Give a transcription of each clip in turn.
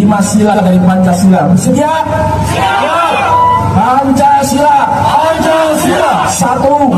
5 sila dari Pancasila. Bersedia? Pancasila. Pancasila. Satu.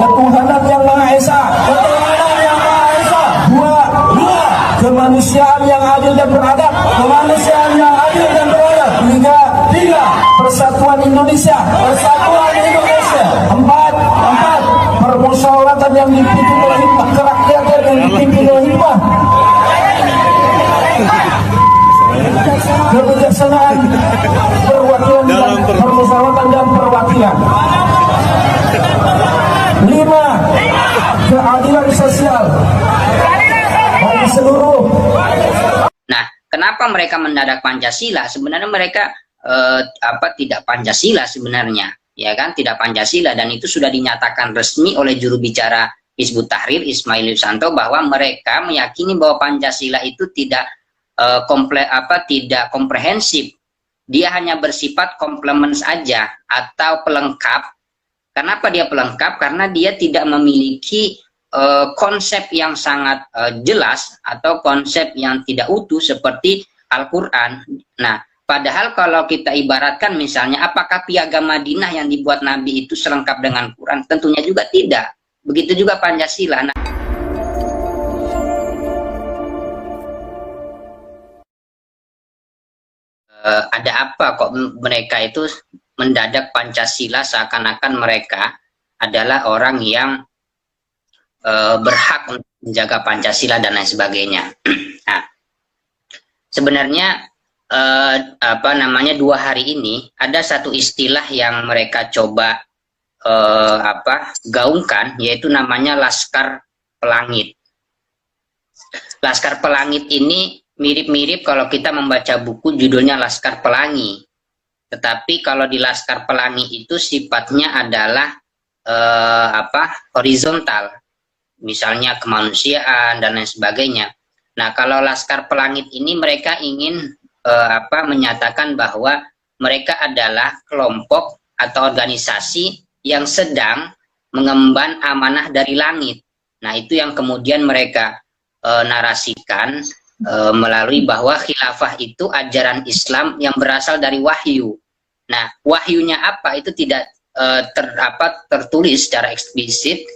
Ketuhanan yang Maha Esa. Ketuhanan yang Maha Esa. Dua. Kemanusiaan yang adil dan beradab. Kemanusiaan yang adil dan beradab. Tiga. Persatuan Indonesia. Persatuan Indonesia. Empat. Permusyawaratan yang dipimpin oleh hikmah. Kerakyatan yang dipimpin oleh hikmah. Kebijaksanaan, perwakilan dan permusyawaratan dan perwakilan. 5. Keadilan sosial bagi seluruh. Nah, kenapa mereka mendadak Pancasila? Sebenarnya mereka tidak Pancasila sebenarnya, ya kan? Tidak Pancasila, dan itu sudah dinyatakan resmi oleh juru bicara Hizbut Tahrir Ismail Yusanto bahwa mereka meyakini bahwa Pancasila itu tidak tidak komprehensif. Dia hanya bersifat komplement saja atau pelengkap. Kenapa dia pelengkap? Karena dia tidak memiliki konsep yang sangat jelas atau konsep yang tidak utuh seperti Al-Quran. Nah, padahal kalau kita ibaratkan misalnya, apakah piagam Madinah yang dibuat Nabi itu selengkap dengan Quran? Tentunya juga tidak. Begitu juga Pancasila. Nah, ada apa kok mereka itu mendadak Pancasila, seakan-akan mereka adalah orang yang berhak untuk menjaga Pancasila dan lain sebagainya. Nah, sebenarnya 2 hari ini ada satu istilah yang mereka coba gaungkan, yaitu namanya Laskar Pelangit. Laskar Pelangit ini mirip-mirip kalau kita membaca buku judulnya Laskar Pelangi. Tetapi kalau di Laskar Pelangi itu sifatnya adalah horizontal. Misalnya kemanusiaan dan lain sebagainya. Nah, kalau Laskar Pelangit ini mereka ingin menyatakan bahwa mereka adalah kelompok atau organisasi yang sedang mengemban amanah dari langit. Nah, itu yang kemudian mereka narasikan melalui bahwa khilafah itu ajaran Islam yang berasal dari wahyu. Nah, wahyunya apa itu tidak tertulis secara eksplisit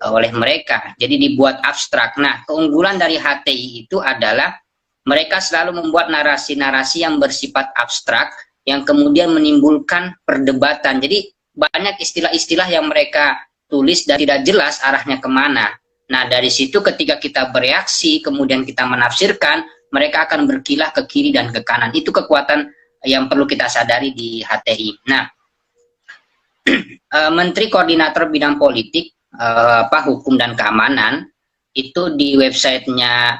oleh mereka. Jadi dibuat abstrak. Nah, keunggulan dari HTI itu adalah mereka selalu membuat narasi-narasi yang bersifat abstrak yang kemudian menimbulkan perdebatan. Jadi banyak istilah-istilah yang mereka tulis dan tidak jelas arahnya kemana. Nah, dari situ ketika kita bereaksi, kemudian kita menafsirkan, mereka akan berkilah ke kiri dan ke kanan. Itu kekuatan yang perlu kita sadari di HTI. Nah, Menteri Koordinator Bidang Politik, Hukum dan Keamanan, itu di websitenya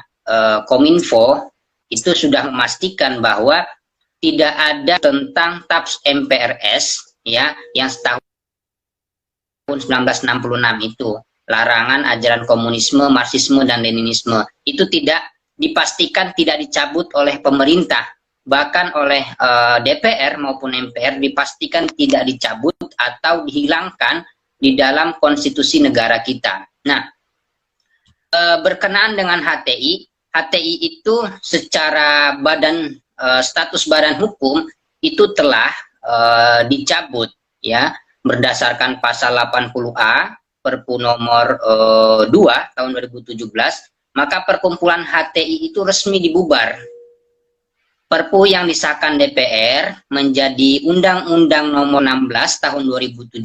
Kominfo, itu sudah memastikan bahwa tidak ada tentang TAPS MPRS, ya, yang tahun 1966 itu. Larangan ajaran komunisme, marxisme, dan leninisme itu tidak dipastikan tidak dicabut oleh pemerintah, bahkan oleh DPR maupun MPR dipastikan tidak dicabut atau dihilangkan di dalam konstitusi negara kita. Nah, berkenaan dengan HTI itu secara status badan hukum itu telah dicabut, ya, berdasarkan pasal 80A Perpu nomor 2 tahun 2017, maka perkumpulan HTI itu resmi dibubar. Perpu yang disahkan DPR menjadi Undang-Undang nomor 16 tahun 2017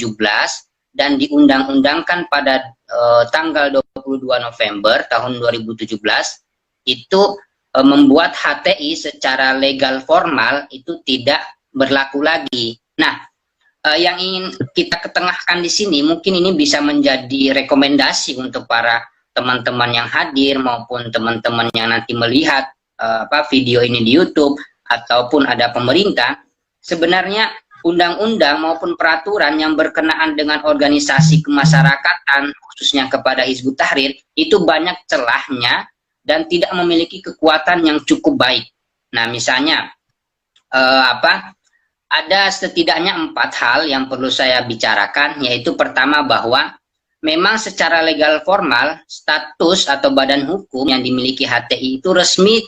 dan diundang-undangkan pada tanggal 22 November tahun 2017, itu membuat HTI secara legal formal itu tidak berlaku lagi. Nah, yang ingin kita ketengahkan di sini, mungkin ini bisa menjadi rekomendasi untuk para teman-teman yang hadir maupun teman-teman yang nanti melihat video ini di YouTube ataupun ada pemerintah. Sebenarnya undang-undang maupun peraturan yang berkenaan dengan organisasi kemasyarakatan, khususnya kepada Hizbut Tahrir, itu banyak celahnya dan tidak memiliki kekuatan yang cukup baik. Nah, misalnya ada setidaknya 4 hal yang perlu saya bicarakan, yaitu pertama bahwa memang secara legal formal status atau badan hukum yang dimiliki HTI itu resmi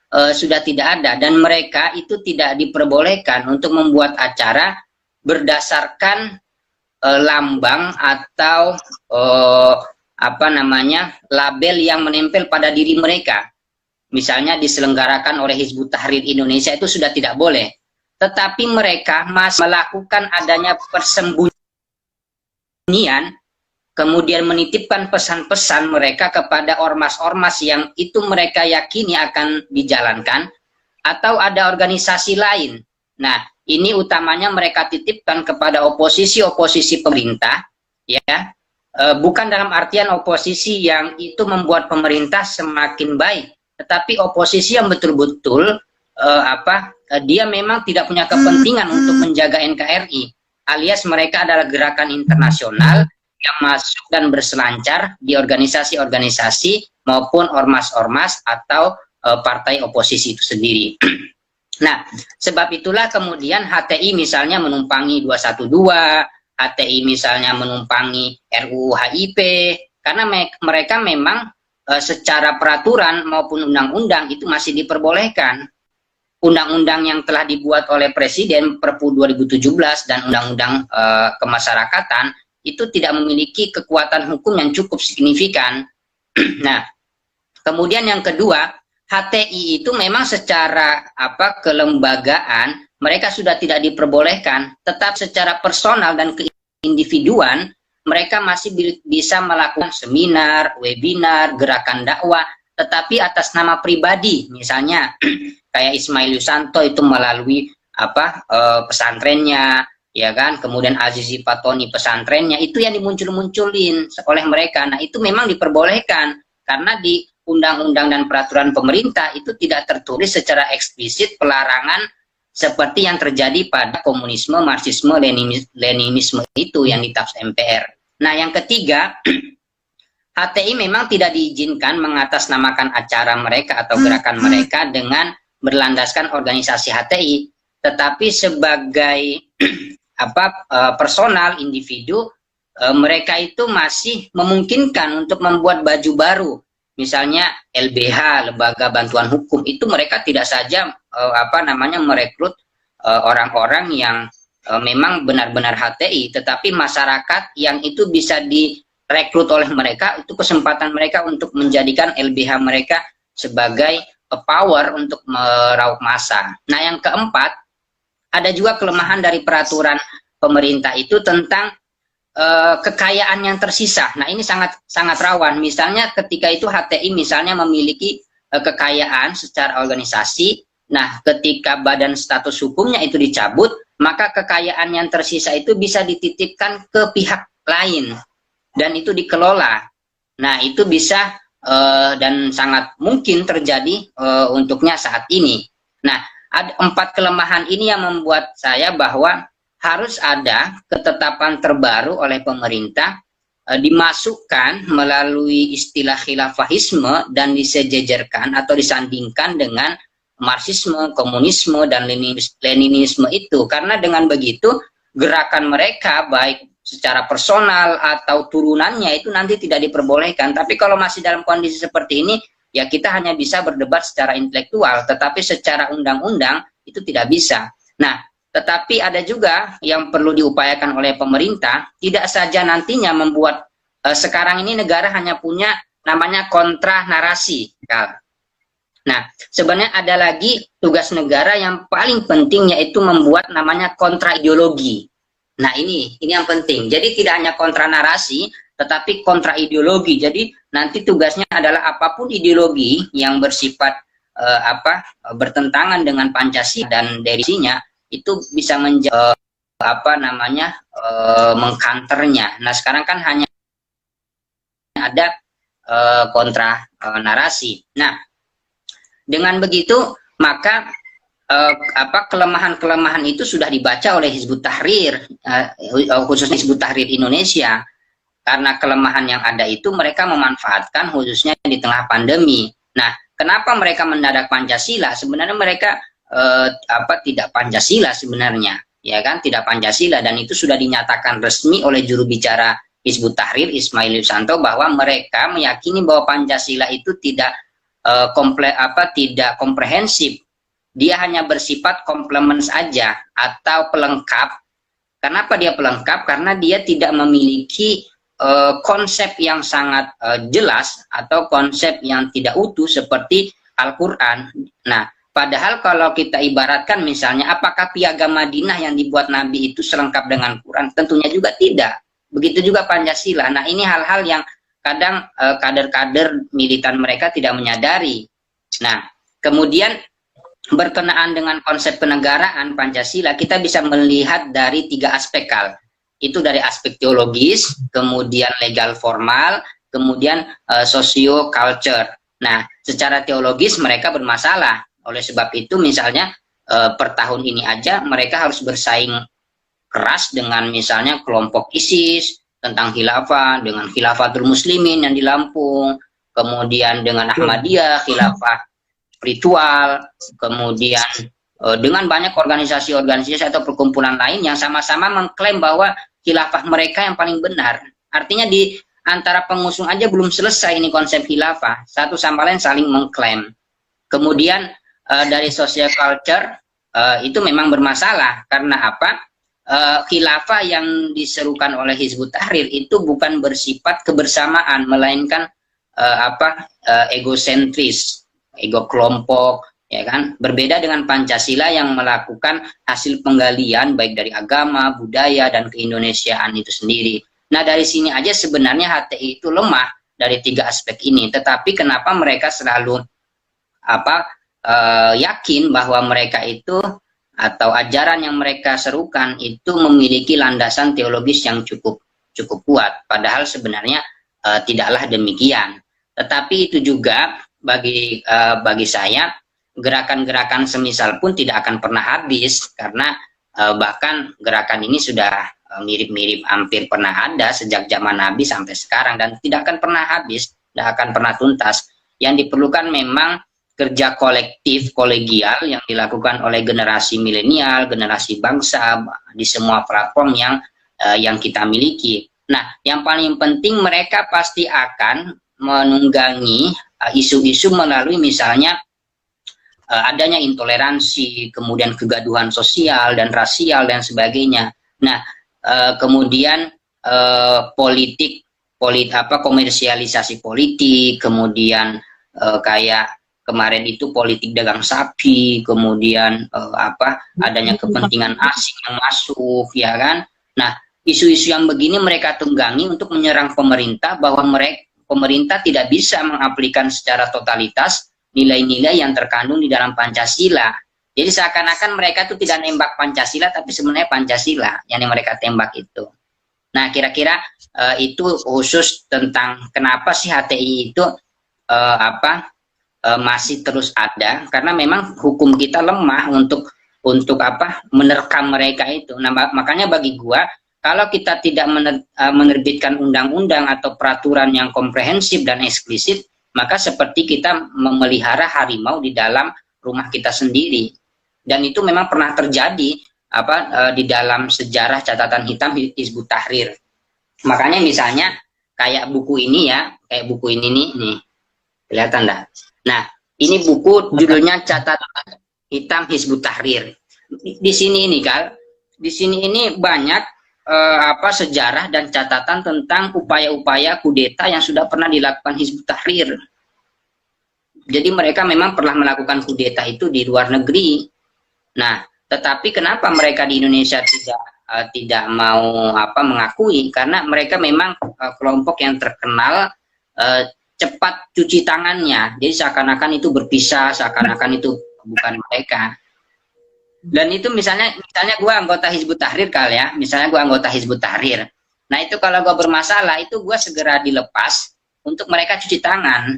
sudah tidak ada, dan mereka itu tidak diperbolehkan untuk membuat acara berdasarkan lambang atau apa namanya, label yang menempel pada diri mereka. Misalnya diselenggarakan oleh Hizbut Tahrir Indonesia itu sudah tidak boleh, tetapi mereka masih melakukan adanya persembunyian, kemudian menitipkan pesan-pesan mereka kepada ormas-ormas yang itu mereka yakini akan dijalankan, atau ada organisasi lain. Nah, ini utamanya mereka titipkan kepada oposisi pemerintah, ya, bukan dalam artian oposisi yang itu membuat pemerintah semakin baik, tetapi oposisi yang betul-betul dia memang tidak punya kepentingan untuk menjaga NKRI, alias mereka adalah gerakan internasional yang masuk dan berselancar di organisasi-organisasi maupun ormas-ormas atau partai oposisi itu sendiri. Nah, sebab itulah kemudian HTI misalnya menumpangi 212, HTI misalnya menumpangi RUU HIP, karena mereka memang secara peraturan maupun undang-undang itu masih diperbolehkan. Undang-undang yang telah dibuat oleh Presiden, Perpu 2017 dan Undang-Undang Kemasyarakatan itu tidak memiliki kekuatan hukum yang cukup signifikan. Nah, kemudian yang kedua, HTI itu memang secara kelembagaan mereka sudah tidak diperbolehkan, tetap secara personal dan keindividuan mereka masih bisa melakukan seminar, webinar, gerakan dakwah, tetapi atas nama pribadi, misalnya kayak Ismail Yusanto itu melalui pesantrennya, ya kan, kemudian Azizi Fatoni pesantrennya, itu yang dimuncul-munculin oleh mereka. Nah, itu memang diperbolehkan karena di undang-undang dan peraturan pemerintah itu tidak tertulis secara eksplisit pelarangan seperti yang terjadi pada komunisme, marxisme, leninisme itu yang ditafsir MPR. Nah, yang ketiga, HTI memang tidak diizinkan mengatasnamakan acara mereka atau gerakan mereka dengan berlandaskan organisasi HTI, tetapi sebagai personal individu, mereka itu masih memungkinkan untuk membuat baju baru. Misalnya LBH, Lembaga Bantuan Hukum, itu mereka tidak saja merekrut orang-orang yang memang benar-benar HTI, tetapi masyarakat yang itu bisa direkrut oleh mereka, itu kesempatan mereka untuk menjadikan LBH mereka sebagai power untuk meraup massa. Nah, yang keempat, ada juga kelemahan dari peraturan pemerintah itu tentang kekayaan yang tersisa. Nah, ini sangat rawan. Misalnya ketika itu HTI misalnya memiliki kekayaan secara organisasi, nah ketika badan status hukumnya itu dicabut, maka kekayaan yang tersisa itu bisa dititipkan ke pihak lain dan itu dikelola. Nah, itu bisa dan sangat mungkin terjadi untuknya saat ini. Nah, ada 4 kelemahan ini yang membuat saya bahwa harus ada ketetapan terbaru oleh pemerintah, dimasukkan melalui istilah khilafahisme dan disejajarkan atau disandingkan dengan marxisme, komunisme, dan leninisme itu. Karena dengan begitu gerakan mereka baik secara personal atau turunannya itu nanti tidak diperbolehkan. Tapi kalau masih dalam kondisi seperti ini, ya kita hanya bisa berdebat secara intelektual, tetapi secara undang-undang itu tidak bisa. Nah, tetapi ada juga yang perlu diupayakan oleh pemerintah, tidak saja nantinya membuat sekarang ini negara hanya punya namanya kontra narasi. Nah, sebenarnya ada lagi tugas negara yang paling penting, yaitu membuat namanya kontra ideologi. Nah, ini yang penting. Jadi tidak hanya kontra narasi, tetapi kontra ideologi. Jadi nanti tugasnya adalah apapun ideologi yang bersifat bertentangan dengan Pancasila dan derisinya, itu bisa menjadi mengkanternya. Nah, sekarang kan hanya ada kontra narasi. Nah, dengan begitu maka kelemahan-kelemahan itu sudah dibaca oleh Hizbut Tahrir, khususnya Hizbut Tahrir Indonesia. Karena kelemahan yang ada itu mereka memanfaatkan khususnya di tengah pandemi. Nah, kenapa mereka mendadak Pancasila? Sebenarnya mereka tidak Pancasila sebenarnya, ya kan, tidak Pancasila, dan itu sudah dinyatakan resmi oleh juru bicara Hizbut Tahrir Ismail Yusanto bahwa mereka meyakini bahwa Pancasila itu tidak tidak komprehensif. Dia hanya bersifat komplement saja atau pelengkap. Kenapa dia pelengkap? Karena dia tidak memiliki konsep yang sangat jelas atau konsep yang tidak utuh seperti Al-Quran. Nah, padahal kalau kita ibaratkan misalnya, apakah piagam Madinah yang dibuat Nabi itu selengkap dengan Quran? Tentunya juga tidak. Begitu juga Pancasila. Nah, ini hal-hal yang kadang kader-kader militan mereka tidak menyadari. Nah, kemudian berkenaan dengan konsep kenegaraan Pancasila, kita bisa melihat dari 3 aspek, Kal. Itu dari aspek teologis, kemudian legal formal, kemudian socio-culture. Nah, secara teologis mereka bermasalah. Oleh sebab itu misalnya per tahun ini aja mereka harus bersaing keras dengan misalnya kelompok ISIS tentang khilafah, dengan Khilafatul Muslimin yang di Lampung, kemudian dengan Ahmadiyah, khilafah spiritual, kemudian dengan banyak organisasi-organisasi atau perkumpulan lain yang sama-sama mengklaim bahwa khilafah mereka yang paling benar. Artinya di antara pengusung aja belum selesai ini konsep khilafah, satu sama lain saling mengklaim. Kemudian dari social culture itu memang bermasalah karena apa? Khilafah yang diserukan oleh Hizbut Tahrir itu bukan bersifat kebersamaan, melainkan egosentris, ego kelompok, ya kan? Berbeda dengan Pancasila yang melakukan hasil penggalian baik dari agama, budaya, dan keindonesiaan itu sendiri. Nah, dari sini aja sebenarnya HTI itu lemah dari 3 aspek ini. Tetapi kenapa mereka selalu yakin bahwa mereka itu atau ajaran yang mereka serukan itu memiliki landasan teologis yang cukup kuat. Padahal sebenarnya tidaklah demikian. Tetapi itu juga bagi saya gerakan-gerakan semisal pun tidak akan pernah habis karena bahkan gerakan ini sudah mirip-mirip hampir pernah ada sejak zaman Nabi sampai sekarang dan tidak akan pernah habis, tidak akan pernah tuntas. Yang diperlukan memang kerja kolektif, kolegial yang dilakukan oleh generasi milenial, generasi bangsa di semua platform yang kita miliki. Nah, yang paling penting mereka pasti akan menunggangi isu-isu melalui misalnya adanya intoleransi, kemudian kegaduhan sosial dan rasial dan sebagainya. Nah, kemudian komersialisasi politik, kemudian kayak kemarin itu politik dagang sapi, kemudian adanya kepentingan asing yang masuk, ya kan? Nah, isu-isu yang begini mereka tunggangi untuk menyerang pemerintah bahwa pemerintah tidak bisa mengaplikasikan secara totalitas nilai-nilai yang terkandung di dalam Pancasila. Jadi seakan-akan mereka itu tidak nembak Pancasila, tapi sebenarnya Pancasila yang mereka tembak itu. Nah, kira-kira itu khusus tentang kenapa sih HTI itu masih terus ada, karena memang hukum kita lemah untuk menerkam mereka itu. Nah, makanya bagi gua kalau kita tidak menerbitkan undang-undang atau peraturan yang komprehensif dan eksplisit, maka seperti kita memelihara harimau di dalam rumah kita sendiri. Dan itu memang pernah terjadi di dalam sejarah catatan hitam Hizbut Tahrir. Makanya misalnya kayak buku ini ya, kayak buku ini nih, kelihatan dah. Nah, ini buku judulnya Catatan Hitam Hizbut Tahrir. Di sini ini Kal, di sini ini banyak sejarah dan catatan tentang upaya-upaya kudeta yang sudah pernah dilakukan Hizbut Tahrir. Jadi mereka memang pernah melakukan kudeta itu di luar negeri. Nah, tetapi kenapa mereka di Indonesia tidak mau mengakui? Karena mereka memang kelompok yang terkenal cepat cuci tangannya. Jadi seakan-akan itu berpisah, seakan-akan itu bukan mereka. Dan itu misalnya gue anggota Hizbut Tahrir kali ya, misalnya gue anggota Hizbut Tahrir. Nah itu kalau gue bermasalah, itu gue segera dilepas untuk mereka cuci tangan.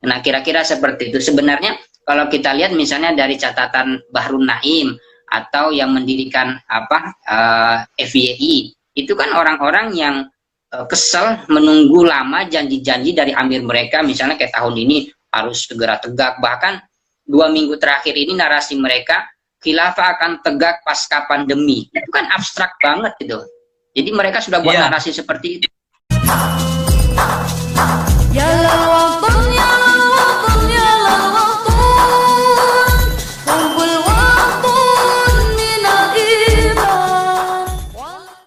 Nah kira-kira seperti itu. Sebenarnya kalau kita lihat misalnya dari catatan Bahrun Naim atau yang mendirikan FYI, itu kan orang-orang yang kesel menunggu lama janji-janji dari amir mereka, misalnya kayak tahun ini harus segera tegak, bahkan 2 minggu terakhir ini narasi mereka khilafah akan tegak pasca pandemi. Itu kan abstrak banget gitu. Jadi mereka sudah buat narasi seperti itu.